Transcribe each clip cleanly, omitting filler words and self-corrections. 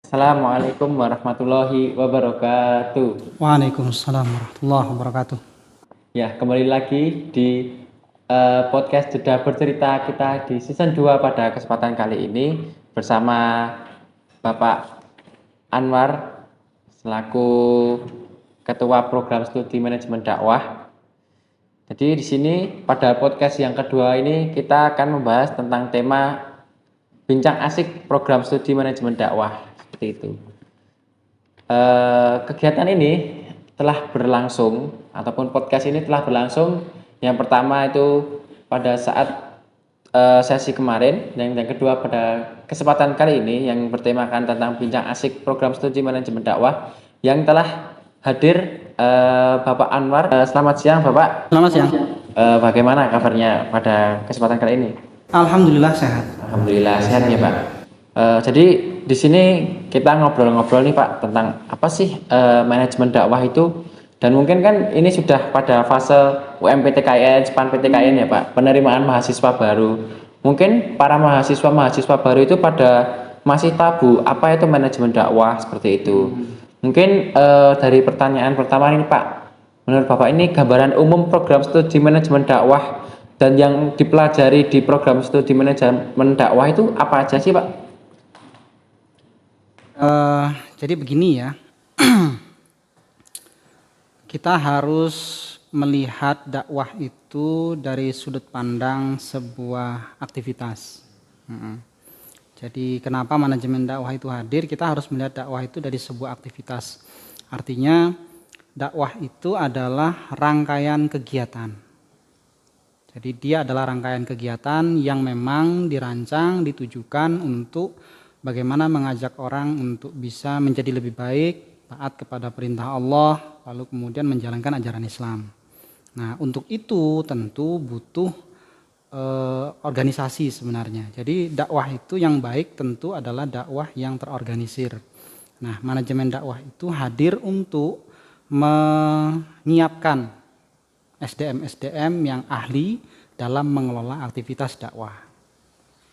Assalamualaikum warahmatullahi wabarakatuh. Waalaikumsalam warahmatullahi wabarakatuh. Ya, kembali lagi di podcast Jeda Bercerita kita di season 2 pada kesempatan kali ini bersama Bapak Anwar selaku Ketua Program Studi Manajemen Dakwah. Jadi di sini pada podcast yang kedua ini kita akan membahas tentang tema bincang asik program studi manajemen dakwah seperti itu. Kegiatan ini telah berlangsung ataupun podcast ini telah berlangsung. Yang pertama itu pada saat sesi kemarin, dan yang kedua pada kesempatan kali ini yang bertemakan tentang bincang asik program studi manajemen dakwah yang telah hadir Bapak Anwar. Selamat siang Bapak. Selamat siang. Bagaimana kabarnya pada kesempatan kali ini? Alhamdulillah sehat. Alhamdulillah sehat ya Pak. Jadi di sini kita ngobrol-ngobrol nih Pak tentang apa sih manajemen dakwah itu, dan mungkin kan ini sudah pada fase UMPTKN, SPAN PTKN ya Pak, penerimaan mahasiswa baru. Mungkin para mahasiswa baru itu pada masih tabu apa itu manajemen dakwah seperti itu. Mungkin dari pertanyaan pertama ini Pak, menurut Bapak ini gambaran umum program studi manajemen dakwah dan yang dipelajari di program studi manajemen dakwah itu apa aja sih Pak? Jadi begini ya, kita harus melihat dakwah itu dari sudut pandang sebuah aktivitas. Jadi kenapa manajemen dakwah itu hadir? Kita harus melihat dakwah itu dari sebuah aktivitas. Artinya dakwah itu adalah rangkaian kegiatan. Jadi dia adalah rangkaian kegiatan yang memang dirancang, ditujukan untuk bagaimana mengajak orang untuk bisa menjadi lebih baik, taat kepada perintah Allah, lalu kemudian menjalankan ajaran Islam. Nah, untuk itu tentu butuh organisasi sebenarnya. Jadi dakwah itu yang baik tentu adalah dakwah yang terorganisir. Nah, manajemen dakwah itu hadir untuk menyiapkan SDM-SDM yang ahli dalam mengelola aktivitas dakwah.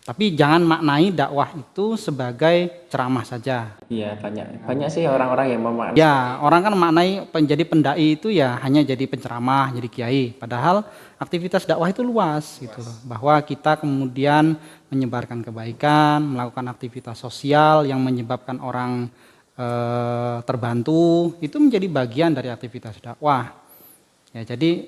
Tapi jangan maknai dakwah itu sebagai ceramah saja. Iya, banyak sih orang-orang yang memaknai. Ya, orang kan maknai menjadi pendai itu ya hanya jadi penceramah, jadi kiai. Padahal aktivitas dakwah itu luas gitu loh. Bahwa kita kemudian menyebarkan kebaikan, melakukan aktivitas sosial yang menyebabkan orang terbantu, itu menjadi bagian dari aktivitas dakwah. Ya, jadi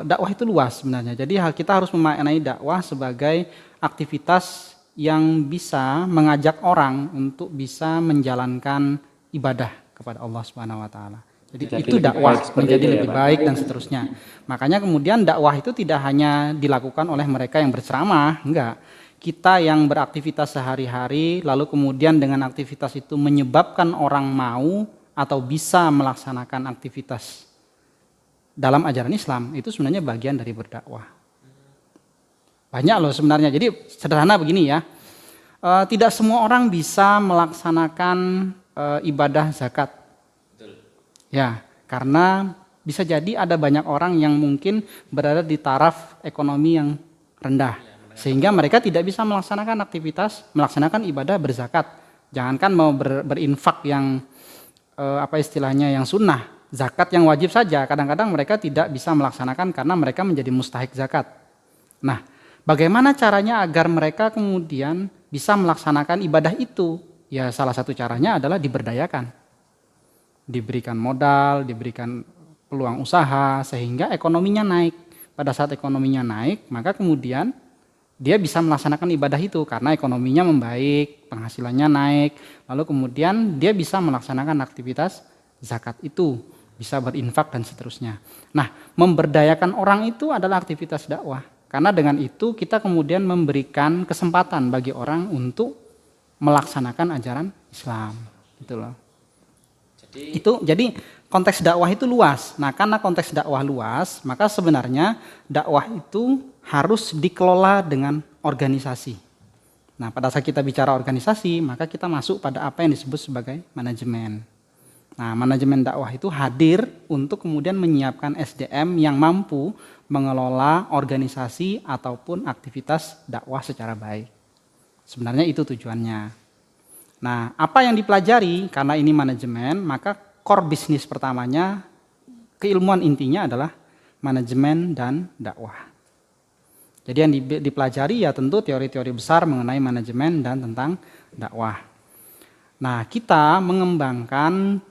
dakwah itu luas sebenarnya. Jadi kita harus memaknai dakwah sebagai aktivitas yang bisa mengajak orang untuk bisa menjalankan ibadah kepada Allah Subhanahu wa taala. Jadi itu dakwah menjadi lebih baik dan seterusnya. Makanya kemudian dakwah itu tidak hanya dilakukan oleh mereka yang berceramah, enggak. Kita yang beraktivitas sehari-hari lalu kemudian dengan aktivitas itu menyebabkan orang mau atau bisa melaksanakan aktivitas dalam ajaran Islam, itu sebenarnya bagian dari berdakwah. Banyak loh sebenarnya. Jadi sederhana begini ya, tidak semua orang bisa melaksanakan ibadah zakat. Ya, karena bisa jadi ada banyak orang yang mungkin berada di taraf ekonomi yang rendah, sehingga mereka tidak bisa melaksanakan ibadah berzakat. Jangankan mau berinfak yang apa istilahnya yang sunnah, zakat yang wajib saja kadang-kadang mereka tidak bisa melaksanakan karena mereka menjadi mustahik zakat. Nah, bagaimana caranya agar mereka kemudian bisa melaksanakan ibadah itu? Ya, salah satu caranya adalah diberdayakan. Diberikan modal, diberikan peluang usaha sehingga ekonominya naik. Pada saat ekonominya naik, maka kemudian dia bisa melaksanakan ibadah itu karena ekonominya membaik, penghasilannya naik, lalu kemudian dia bisa melaksanakan aktivitas zakat itu, bisa berinfak dan seterusnya. Nah, memberdayakan orang itu adalah aktivitas dakwah. Karena dengan itu kita kemudian memberikan kesempatan bagi orang untuk melaksanakan ajaran Islam. Gitu loh. Jadi konteks dakwah itu luas. Nah, karena konteks dakwah luas, maka sebenarnya dakwah itu harus dikelola dengan organisasi. Nah, pada saat kita bicara organisasi, maka kita masuk pada apa yang disebut sebagai manajemen. Nah, manajemen dakwah itu hadir untuk kemudian menyiapkan SDM yang mampu mengelola organisasi ataupun aktivitas dakwah secara baik. Sebenarnya itu tujuannya. Nah, apa yang dipelajari karena ini manajemen, maka core bisnis pertamanya, keilmuan intinya adalah manajemen dan dakwah. Jadi yang dipelajari ya tentu teori-teori besar mengenai manajemen dan tentang dakwah. Nah, kita mengembangkan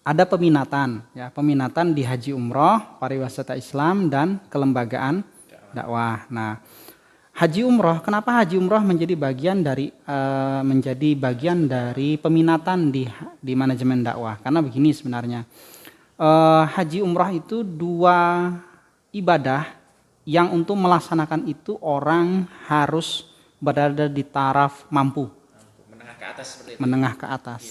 ada peminatan, ya, peminatan di haji umroh, pariwisata Islam dan kelembagaan dakwah. Nah, haji umroh, kenapa haji umroh menjadi bagian dari peminatan di manajemen dakwah? Karena begini sebenarnya, haji umroh itu dua ibadah yang untuk melaksanakan itu orang harus berada di taraf mampu, menengah ke atas seperti itu. menengah ke atas.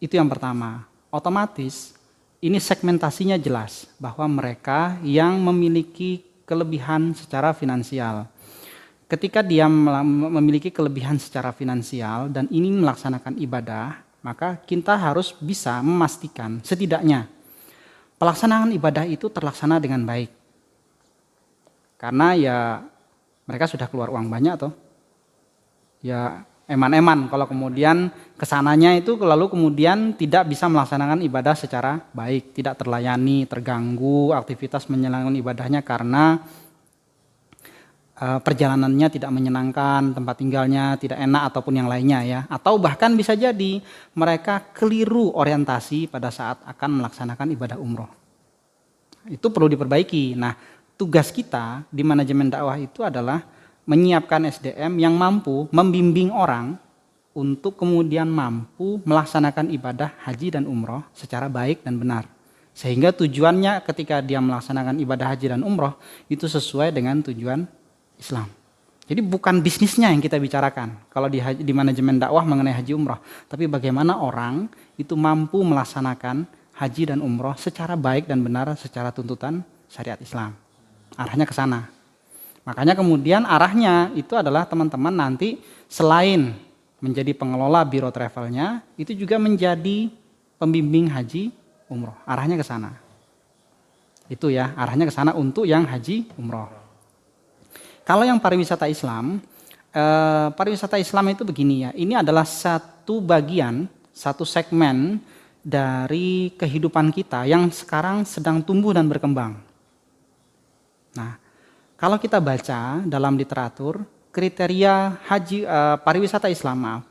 Itu yang pertama. Otomatis ini segmentasinya jelas bahwa mereka yang memiliki kelebihan secara finansial. Ketika dia memiliki kelebihan secara finansial dan ingin melaksanakan ibadah, maka kita harus bisa memastikan setidaknya pelaksanaan ibadah itu terlaksana dengan baik. Karena ya mereka sudah keluar uang banyak toh. Ya eman-eman kalau kemudian kesananya itu lalu kemudian tidak bisa melaksanakan ibadah secara baik, tidak terlayani, terganggu aktivitas menjalankan ibadahnya karena perjalanannya tidak menyenangkan, tempat tinggalnya tidak enak ataupun yang lainnya ya. Atau bahkan bisa jadi mereka keliru orientasi pada saat akan melaksanakan ibadah umroh. Itu perlu diperbaiki. Nah, tugas kita di manajemen dakwah itu adalah menyiapkan SDM yang mampu membimbing orang untuk kemudian mampu melaksanakan ibadah haji dan umroh secara baik dan benar. Sehingga tujuannya ketika dia melaksanakan ibadah haji dan umroh itu sesuai dengan tujuan Islam. Jadi bukan bisnisnya yang kita bicarakan kalau di manajemen dakwah mengenai haji umroh. Tapi bagaimana orang itu mampu melaksanakan haji dan umroh secara baik dan benar secara tuntutan syariat Islam. Arahnya ke sana. Makanya kemudian arahnya itu adalah teman-teman nanti selain menjadi pengelola biro travelnya, itu juga menjadi pembimbing haji umroh. Arahnya ke sana. Itu ya, arahnya ke sana untuk yang haji umroh. Kalau yang pariwisata Islam itu begini ya, ini adalah satu bagian, satu segmen dari kehidupan kita yang sekarang sedang tumbuh dan berkembang. Nah, kalau kita baca dalam literatur, kriteria pariwisata Islam,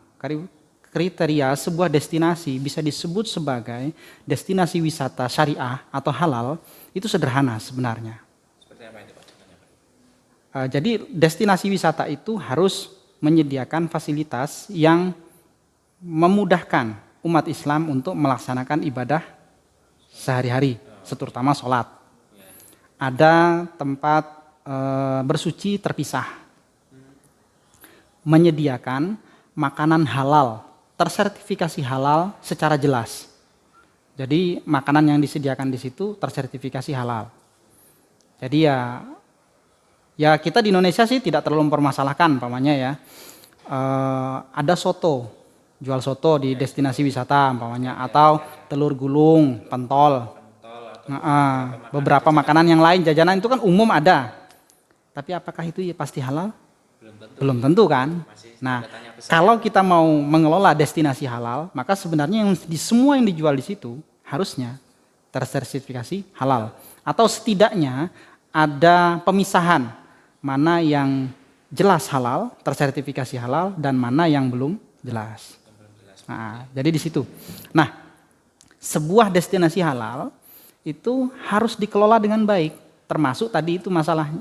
kriteria sebuah destinasi bisa disebut sebagai destinasi wisata syariah atau halal, itu sederhana sebenarnya. Seperti apa itu Pak? Jadi destinasi wisata itu harus menyediakan fasilitas yang memudahkan umat Islam untuk melaksanakan ibadah sehari-hari, terutama sholat. Ada tempat bersuci terpisah, menyediakan makanan halal, tersertifikasi halal secara jelas. Jadi makanan yang disediakan di situ tersertifikasi halal. Jadi ya kita di Indonesia sih tidak terlalu mempermasalahkan, umpamanya ya. Ada soto, jual soto di destinasi wisata, umpamanya, atau telur gulung, pentol. Beberapa makanan yang lain, jajanan itu kan umum ada. Tapi apakah itu ya pasti halal? Belum tentu kan. Nah, kalau kita mau mengelola destinasi halal, maka sebenarnya semua yang dijual di situ harusnya tersertifikasi halal. Atau setidaknya ada pemisahan mana yang jelas halal, tersertifikasi halal, dan mana yang belum jelas. Nah, jadi di situ. Nah, sebuah destinasi halal itu harus dikelola dengan baik. Termasuk tadi itu masalah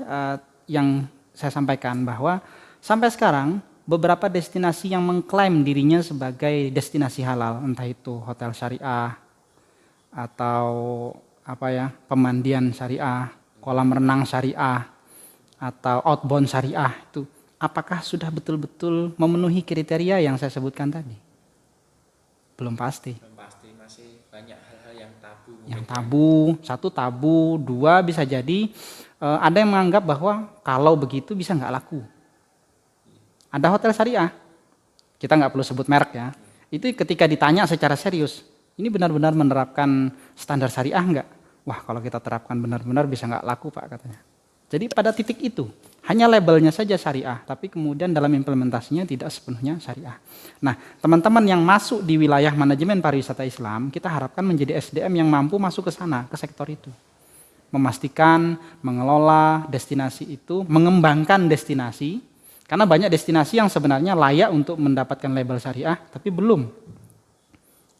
yang saya sampaikan bahwa sampai sekarang beberapa destinasi yang mengklaim dirinya sebagai destinasi halal, entah itu hotel syariah atau pemandian syariah, kolam renang syariah atau outbound syariah, itu apakah sudah betul-betul memenuhi kriteria yang saya sebutkan tadi? Belum pasti. Masih banyak hal-hal yang tabu. Yang tabu, satu tabu, dua bisa jadi ada yang menganggap bahwa kalau begitu bisa nggak laku. Ada hotel syariah, kita nggak perlu sebut merek ya. Itu ketika ditanya secara serius, ini benar-benar menerapkan standar syariah nggak? Wah, kalau kita terapkan benar-benar bisa nggak laku Pak, katanya. Jadi pada titik itu Hanya labelnya saja syariah, tapi kemudian dalam implementasinya tidak sepenuhnya syariah. Nah, teman-teman yang masuk di wilayah manajemen pariwisata Islam, kita harapkan menjadi SDM yang mampu masuk ke sana, ke sektor itu. Memastikan, mengelola destinasi itu, mengembangkan destinasi, karena banyak destinasi yang sebenarnya layak untuk mendapatkan label syariah, tapi belum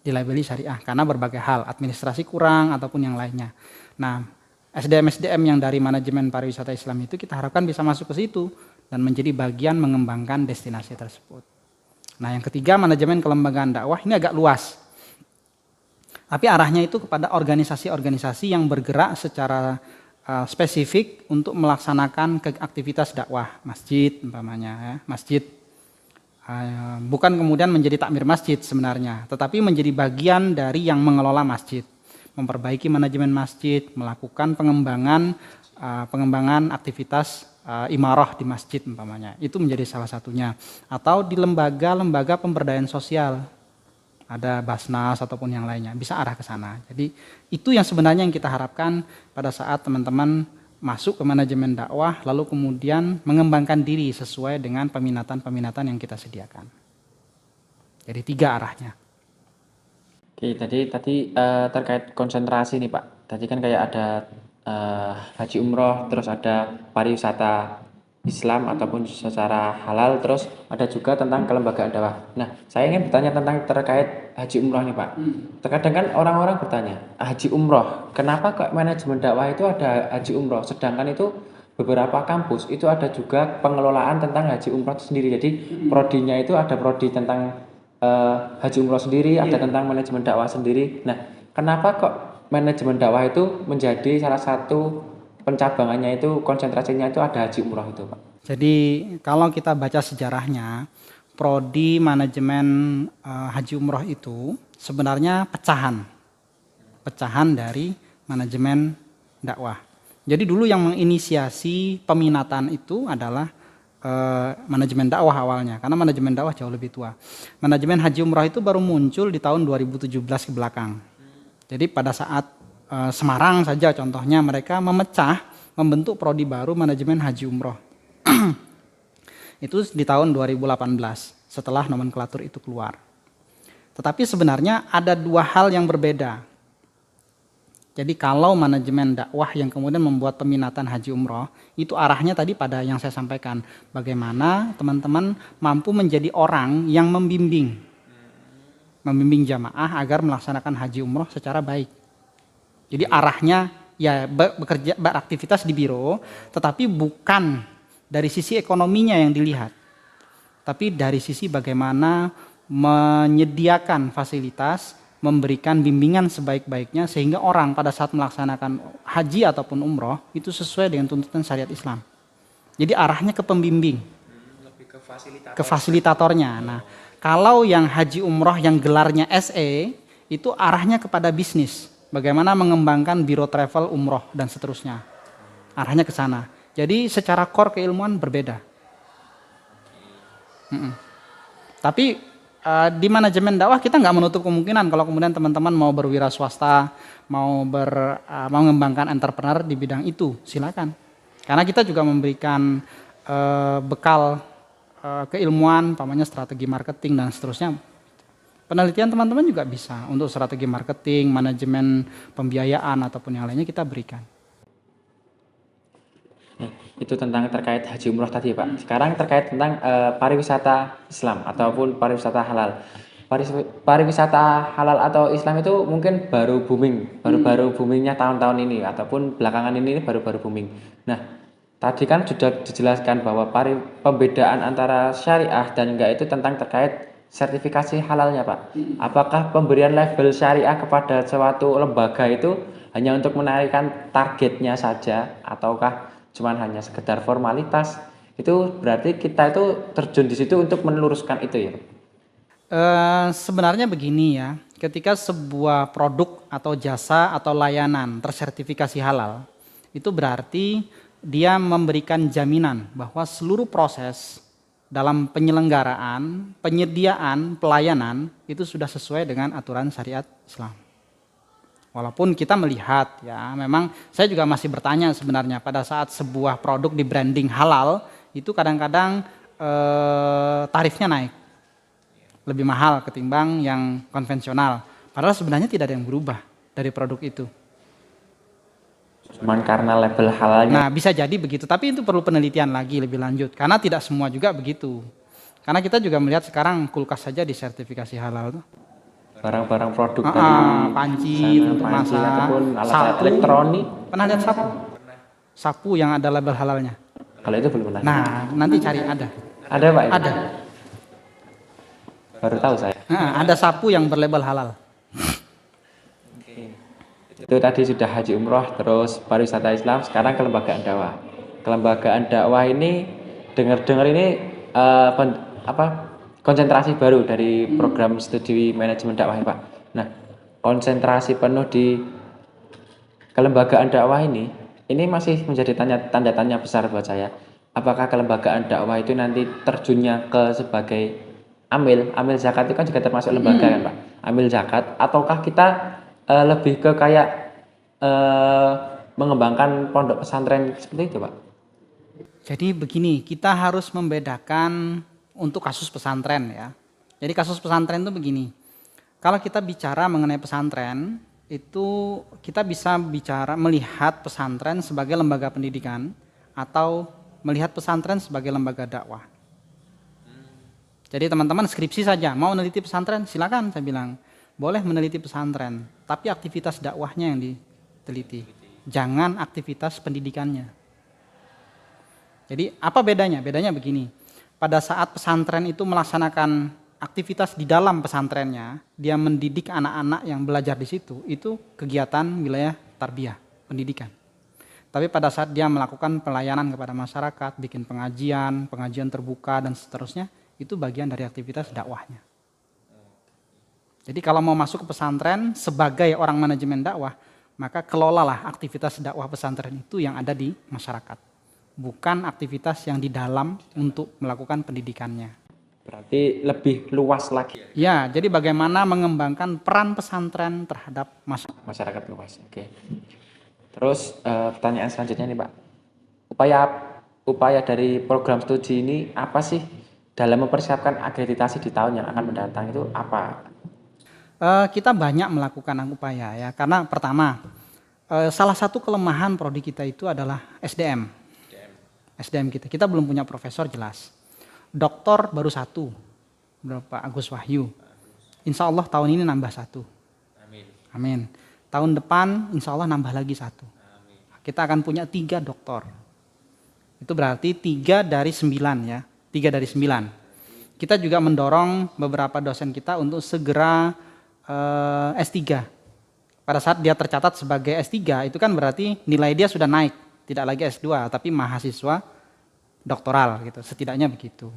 dilabeli syariah, karena berbagai hal, administrasi kurang, ataupun yang lainnya. Nah, SDM-SDM yang dari manajemen pariwisata Islam itu kita harapkan bisa masuk ke situ dan menjadi bagian mengembangkan destinasi tersebut. Nah, yang ketiga, manajemen kelembagaan dakwah ini agak luas. Tapi arahnya itu kepada organisasi-organisasi yang bergerak secara spesifik untuk melaksanakan aktivitas dakwah, masjid umpamanya ya, masjid. Bukan kemudian menjadi takmir masjid sebenarnya, tetapi menjadi bagian dari yang mengelola masjid. Memperbaiki manajemen masjid, melakukan pengembangan aktivitas imarah di masjid umpamanya. Itu menjadi salah satunya. Atau di lembaga-lembaga pemberdayaan sosial. Ada Basnas ataupun yang lainnya, bisa arah ke sana. Jadi itu yang sebenarnya yang kita harapkan pada saat teman-teman masuk ke manajemen dakwah lalu kemudian mengembangkan diri sesuai dengan peminatan-peminatan yang kita sediakan. Jadi 3 arahnya. Oke, tadi terkait konsentrasi nih Pak. Tadi kan kayak ada haji umroh, terus ada pariwisata Islam ataupun secara halal, terus ada juga tentang kelembagaan dakwah. Nah, saya ingin bertanya tentang terkait haji umroh nih Pak. Terkadang kan orang-orang bertanya, haji umroh, kenapa kok manajemen dakwah itu ada haji umroh, sedangkan itu beberapa kampus itu ada juga pengelolaan tentang haji umroh itu sendiri. Jadi prodinya itu ada prodi tentang haji umroh sendiri, ada tentang manajemen dakwah sendiri. Nah, kenapa kok manajemen dakwah itu menjadi salah satu pencabangannya itu, konsentrasinya itu ada haji umroh itu Pak? Jadi kalau kita baca sejarahnya, prodi manajemen haji umroh itu sebenarnya pecahan dari manajemen dakwah. Jadi dulu yang menginisiasi peminatan itu adalah manajemen dakwah awalnya, karena manajemen dakwah jauh lebih tua. Manajemen haji umroh itu baru muncul di tahun 2017 ke belakang. Jadi pada saat Semarang saja contohnya mereka membentuk prodi baru manajemen haji umroh. Itu di tahun 2018 setelah nomenklatur itu keluar. Tetapi sebenarnya ada 2 hal yang berbeda. Jadi kalau manajemen dakwah yang kemudian membuat peminatan haji umroh, itu arahnya tadi pada yang saya sampaikan. Bagaimana teman-teman mampu menjadi orang yang membimbing jamaah agar melaksanakan haji umroh secara baik. Jadi arahnya ya beraktivitas di biro, tetapi bukan dari sisi ekonominya yang dilihat. Tapi dari sisi bagaimana menyediakan fasilitas, memberikan bimbingan sebaik-baiknya sehingga orang pada saat melaksanakan haji ataupun umroh itu sesuai dengan tuntutan syariat Islam. Jadi arahnya ke pembimbing, lebih ke fasilitatornya. Nah, kalau yang haji umroh yang gelarnya SE itu arahnya kepada bisnis, bagaimana mengembangkan biro travel umroh dan seterusnya. Arahnya ke sana. Jadi secara core keilmuan berbeda. Tapi di manajemen dakwah kita nggak menutup kemungkinan kalau kemudian teman-teman mau berwira swasta, mau mengembangkan entrepreneur di bidang itu, silakan. Karena kita juga memberikan bekal keilmuan, umpamanya strategi marketing dan seterusnya. Penelitian teman-teman juga bisa untuk strategi marketing, manajemen pembiayaan ataupun yang lainnya kita berikan. Itu tentang terkait haji umroh tadi Pak. Sekarang terkait tentang pariwisata Islam ataupun pariwisata halal. Pariwisata halal atau Islam itu mungkin baru booming, baru-baru boomingnya tahun-tahun ini ataupun belakangan ini baru-baru booming. Nah, tadi kan sudah dijelaskan bahwa pembedaan antara syariah dan enggak itu tentang terkait sertifikasi halalnya Pak. Apakah pemberian label syariah kepada suatu lembaga itu hanya untuk menarikkan targetnya saja ataukah cuman hanya sekedar formalitas? Itu berarti kita itu terjun di situ untuk meluruskan itu ya. Sebenarnya begini ya, ketika sebuah produk atau jasa atau layanan tersertifikasi halal, itu berarti dia memberikan jaminan bahwa seluruh proses dalam penyelenggaraan, penyediaan, pelayanan itu sudah sesuai dengan aturan syariat Islam. Walaupun kita melihat ya, memang saya juga masih bertanya sebenarnya pada saat sebuah produk di branding halal itu kadang-kadang tarifnya naik, lebih mahal ketimbang yang konvensional. Padahal sebenarnya tidak ada yang berubah dari produk itu. Cuman karena label halalnya. Nah, bisa jadi begitu, tapi itu perlu penelitian lagi lebih lanjut karena tidak semua juga begitu. Karena kita juga melihat sekarang kulkas saja disertifikasi halal tuh. Barang-barang produk dari Panci sana, untuk panci masak, ataupun alat sapu. elektronik. Pernah lihat sapu? Sapu yang ada label halalnya. Kalau itu belum pernah. Nah, nanti cari ada. Ada Pak? Itu? Ada. Baru tahu saya. Ada sapu yang berlabel halal. Itu tadi sudah haji umroh, terus pariwisata Islam, sekarang kelembagaan dakwah. Kelembagaan dakwah ini dengar-dengar ini konsentrasi baru dari program studi manajemen dakwah Pak. Nah, konsentrasi penuh di kelembagaan dakwah ini masih menjadi tanda tanya besar buat saya. Apakah kelembagaan dakwah itu nanti terjunnya ke sebagai amil zakat itu kan juga termasuk lembaga kan Pak, amil zakat, ataukah kita lebih ke kayak mengembangkan pondok pesantren seperti itu Pak? Jadi begini, kita harus membedakan untuk kasus pesantren ya. Jadi kasus pesantren itu begini, kalau kita bicara mengenai pesantren, itu kita bisa bicara melihat pesantren sebagai lembaga pendidikan atau melihat pesantren sebagai lembaga dakwah. Jadi teman-teman skripsi saja, mau meneliti pesantren silakan, saya bilang. Boleh meneliti pesantren, tapi aktivitas dakwahnya yang diteliti. Jangan aktivitas pendidikannya. Jadi apa bedanya? Bedanya begini, pada saat pesantren itu melaksanakan aktivitas di dalam pesantrennya, dia mendidik anak-anak yang belajar di situ, itu kegiatan wilayah tarbiyah, pendidikan. Tapi pada saat dia melakukan pelayanan kepada masyarakat, bikin pengajian terbuka dan seterusnya, itu bagian dari aktivitas dakwahnya. Jadi kalau mau masuk ke pesantren sebagai orang manajemen dakwah, maka kelolalah aktivitas dakwah pesantren itu yang ada di masyarakat. Bukan aktivitas yang di dalam untuk melakukan pendidikannya. Berarti lebih luas lagi. Ya, jadi bagaimana mengembangkan peran pesantren terhadap masyarakat luas. Oke. Terus pertanyaan selanjutnya nih Pak. Upaya dari program studi ini apa sih dalam mempersiapkan akreditasi di tahun yang akan mendatang itu apa? Kita banyak melakukan upaya ya, karena pertama salah satu kelemahan prodi kita itu adalah SDM kita belum punya profesor jelas, doktor baru satu, Pak Agus Wahyu, insya Allah tahun ini nambah satu, amin. Tahun depan insya Allah nambah lagi satu, kita akan punya 3 doktor, itu berarti 3 dari 9 ya, 3 dari 9. Kita juga mendorong beberapa dosen kita untuk segera S3. Pada saat dia tercatat sebagai S3 itu kan berarti nilai dia sudah naik, tidak lagi S2 tapi mahasiswa doktoral gitu, setidaknya begitu.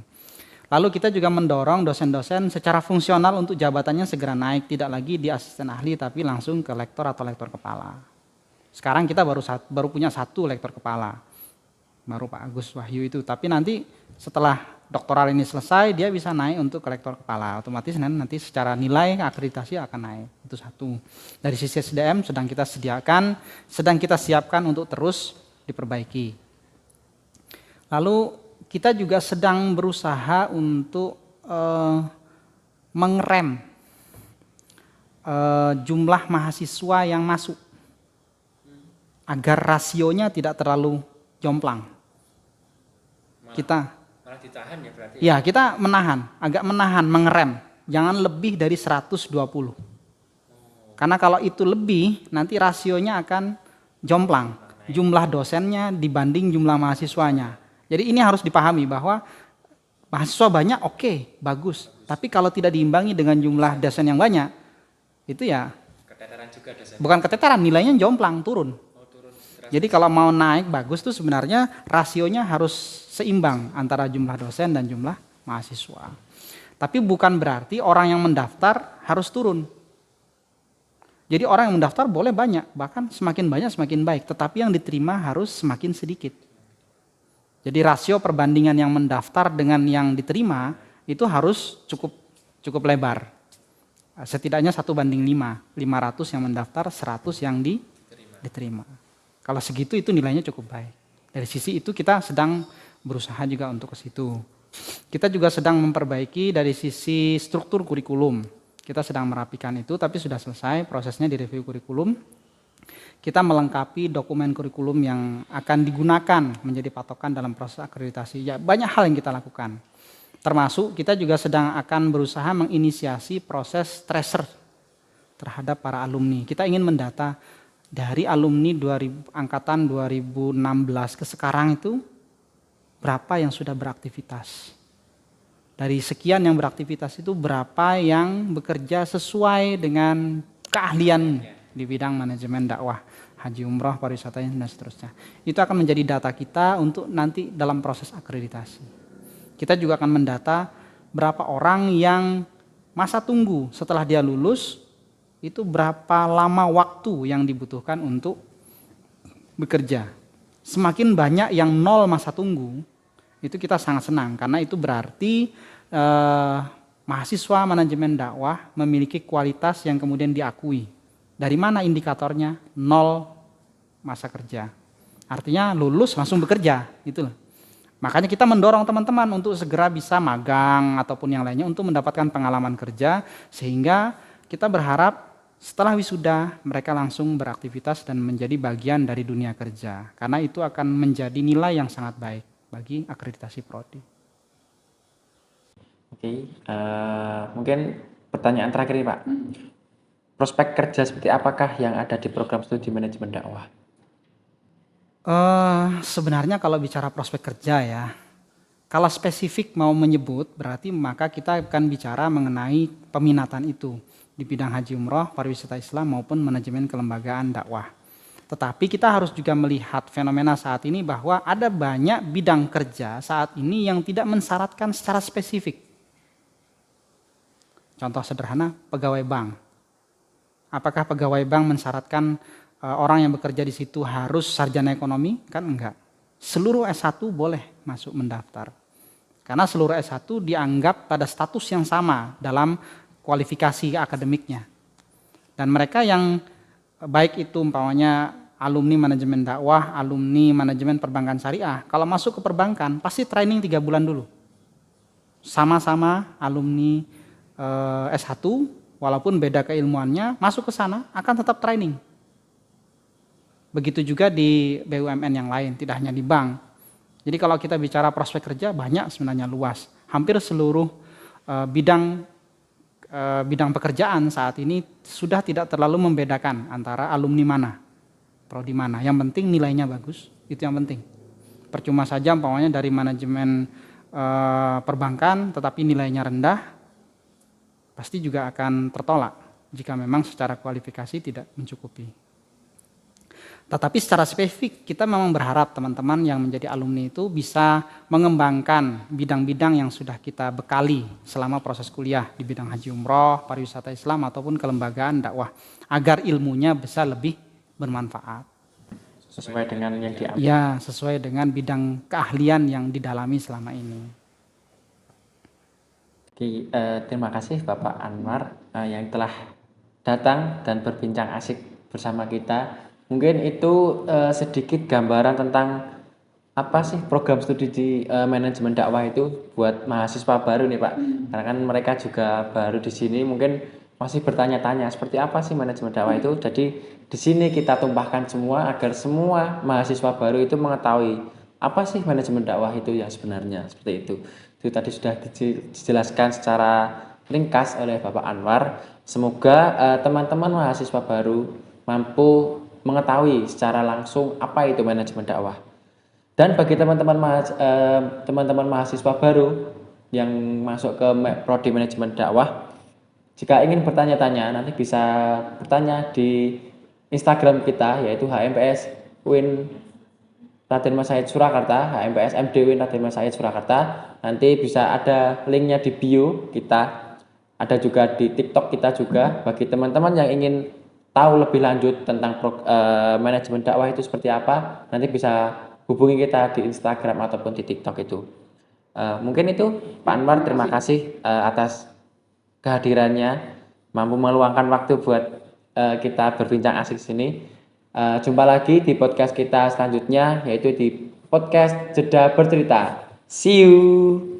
Lalu kita juga mendorong dosen-dosen secara fungsional untuk jabatannya segera naik, tidak lagi di asisten ahli tapi langsung ke lektor atau lektor kepala. Sekarang kita baru punya 1 lektor kepala, baru Pak Agus Wahyu itu, tapi nanti setelah doktoral ini selesai, dia bisa naik untuk kolektor kepala. Otomatis nanti secara nilai akreditasi akan naik. Itu 1. Dari sisi SDM sedang kita sediakan, sedang kita siapkan untuk terus diperbaiki. Lalu kita juga sedang berusaha untuk mengerem jumlah mahasiswa yang masuk agar rasionya tidak terlalu jomplang. Kita ditahan ya berarti? Ya, kita agak menahan, mengerem. Jangan lebih dari 120. Karena kalau itu lebih, nanti rasionya akan jomplang. Jumlah dosennya dibanding jumlah mahasiswanya. Jadi ini harus dipahami bahwa mahasiswa banyak, oke, bagus. Tapi kalau tidak diimbangi dengan jumlah dosen yang banyak, itu ya keteteran juga dosen. Bukan keteteran, nilainya jomplang, turun. Jadi kalau mau naik bagus tuh sebenarnya rasionya harus seimbang antara jumlah dosen dan jumlah mahasiswa. Tapi bukan berarti orang yang mendaftar harus turun. Jadi orang yang mendaftar boleh banyak, bahkan semakin banyak semakin baik, tetapi yang diterima harus semakin sedikit. Jadi rasio perbandingan yang mendaftar dengan yang diterima itu harus cukup lebar. Setidaknya 1:5, 500 yang mendaftar, 100 yang diterima. Kalau segitu itu nilainya cukup baik. Dari sisi itu kita sedang berusaha juga untuk ke situ. Kita juga sedang memperbaiki dari sisi struktur kurikulum. Kita sedang merapikan itu, tapi sudah selesai prosesnya di review kurikulum. Kita melengkapi dokumen kurikulum yang akan digunakan menjadi patokan dalam proses akreditasi. Ya, banyak hal yang kita lakukan. Termasuk kita juga sedang akan berusaha menginisiasi proses tracer terhadap para alumni. Kita ingin mendata dari alumni angkatan 2016 ke sekarang itu berapa yang sudah beraktivitas. Dari sekian yang beraktivitas itu berapa yang bekerja sesuai dengan keahlian di bidang manajemen dakwah, haji umroh, pariwisata dan seterusnya. Itu akan menjadi data kita untuk nanti dalam proses akreditasi. Kita juga akan mendata berapa orang yang masa tunggu setelah dia lulus, itu berapa lama waktu yang dibutuhkan untuk bekerja. Semakin banyak yang nol masa tunggu, itu kita sangat senang karena itu berarti mahasiswa manajemen dakwah memiliki kualitas yang kemudian diakui. Dari mana indikatornya? Nol masa kerja. Artinya lulus langsung bekerja, gitu loh. Makanya kita mendorong teman-teman untuk segera bisa magang ataupun yang lainnya untuk mendapatkan pengalaman kerja, sehingga kita berharap setelah wisuda mereka langsung beraktivitas dan menjadi bagian dari dunia kerja. Karena itu akan menjadi nilai yang sangat baik bagi akreditasi prodi. Oke, mungkin pertanyaan terakhir nih Pak. Prospek kerja seperti apakah yang ada di program studi manajemen dakwah? Sebenarnya kalau bicara prospek kerja ya, kalau spesifik mau menyebut berarti maka kita akan bicara mengenai peminatan itu di bidang haji umroh, pariwisata Islam maupun manajemen kelembagaan dakwah. Tetapi kita harus juga melihat fenomena saat ini bahwa ada banyak bidang kerja saat ini yang tidak mensyaratkan secara spesifik. Contoh sederhana, pegawai bank. Apakah pegawai bank mensyaratkan orang yang bekerja di situ harus sarjana ekonomi? Kan enggak. Seluruh S1 boleh masuk mendaftar. Karena seluruh S1 dianggap pada status yang sama dalam kualifikasi akademiknya. Dan mereka yang baik itu umpamanya alumni manajemen dakwah, alumni manajemen perbankan syariah, kalau masuk ke perbankan pasti training 3 bulan dulu. Sama-sama alumni S1, walaupun beda keilmuannya, masuk ke sana akan tetap training. Begitu juga di BUMN yang lain, tidak hanya di bank. Jadi kalau kita bicara prospek kerja banyak sebenarnya luas. Hampir seluruh bidang pekerjaan saat ini sudah tidak terlalu membedakan antara alumni mana, prodi mana. Yang penting nilainya bagus, itu yang penting. Percuma saja umpamanya dari manajemen perbankan tetapi nilainya rendah, pasti juga akan tertolak jika memang secara kualifikasi tidak mencukupi. Tetapi secara spesifik kita memang berharap teman-teman yang menjadi alumni itu bisa mengembangkan bidang-bidang yang sudah kita bekali selama proses kuliah di bidang haji umroh, pariwisata Islam ataupun kelembagaan dakwah, agar ilmunya bisa lebih bermanfaat. Sesuai dengan yang diambil. Ya, sesuai dengan bidang keahlian yang didalami selama ini. Terima kasih Bapak Anwar yang telah datang dan berbincang asik bersama kita. Mungkin itu sedikit gambaran tentang apa sih program studi di manajemen dakwah itu buat mahasiswa baru nih Pak. Karena kan mereka juga baru di sini, mungkin masih bertanya-tanya seperti apa sih manajemen dakwah itu. Jadi di sini kita tumpahkan semua agar semua mahasiswa baru itu mengetahui apa sih manajemen dakwah itu yang sebenarnya, seperti itu. Itu tadi sudah dijelaskan secara ringkas oleh Bapak Anwar. Semoga teman-teman mahasiswa baru mampu mengetahui secara langsung apa itu manajemen dakwah. Dan bagi teman-teman mahasiswa baru yang masuk ke prodi manajemen dakwah, jika ingin bertanya-tanya nanti bisa bertanya di Instagram kita yaitu HMPS Win Raden Mas Said Surakarta, HMPS MD Win Raden Mas Said Surakarta. Nanti bisa ada linknya di bio kita, ada juga di TikTok kita juga. Bagi teman-teman yang ingin tahu lebih lanjut tentang manajemen dakwah itu seperti apa, nanti bisa hubungi kita di Instagram ataupun di TikTok itu. Mungkin itu Pak Anwar, terima kasih atas kehadirannya mampu meluangkan waktu buat kita berbincang asik sini. Jumpa lagi di podcast kita selanjutnya, yaitu di podcast Jeda Bercerita. See you.